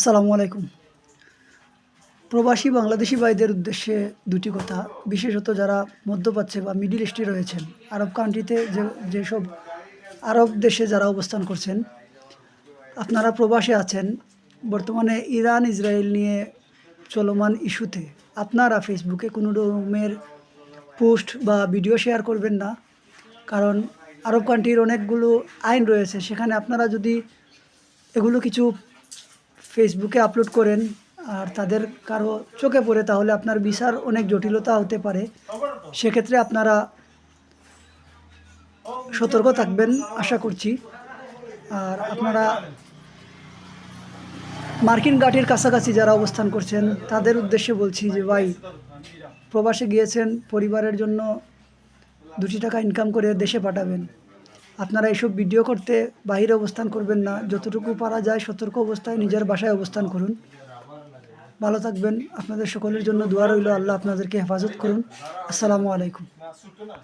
আসসালামু আলাইকুম। প্রবাসী বাংলাদেশি ভাইদের উদ্দেশ্যে দুটি কথা। বিশেষত যারা মধ্যপ্রাচ্যে বা মিডল ইস্টে রয়েছেন, আরব কান্ট্রিতে যেসব আরব দেশে যারা অবস্থান করছেন, আপনারা প্রবাসে আছেন। বর্তমানে ইরান ইসরায়েল নিয়ে চলমান ইস্যুতে আপনারা ফেসবুকে কোনো রকমের পোস্ট বা ভিডিও শেয়ার করবেন না। কারণ আরব কান্ট্রির অনেকগুলো আইন রয়েছে, সেখানে আপনারা যদি এগুলো কিছু ফেসবুকে আপলোড করেন আর তাদের কারো চোখে পড়ে, তাহলে আপনার ভিসার অনেক জটিলতা হতে পারে। সেক্ষেত্রে আপনারা সতর্ক থাকবেন আশা করছি। আর আপনারা মার্কিন ঘাটির কাছাকাছি যারা অবস্থান করছেন তাদের উদ্দেশ্যে বলছি যে ভাই, প্রবাসে গিয়েছেন, পরিবারের জন্য 2টি টাকা ইনকাম করে দেশে পাঠাবেন। আপনারা এইসব ভিডিও করতে বাইরে অবস্থান করবেন না। যতটুকু পারা যায় সতর্ক অবস্থায় নিজের বাসায় অবস্থান করুন। ভালো থাকবেন। আপনাদের সকলের জন্য দোয়া রইল। আল্লাহ আপনাদেরকে হেফাজত করুন। আসসালামু আলাইকুম।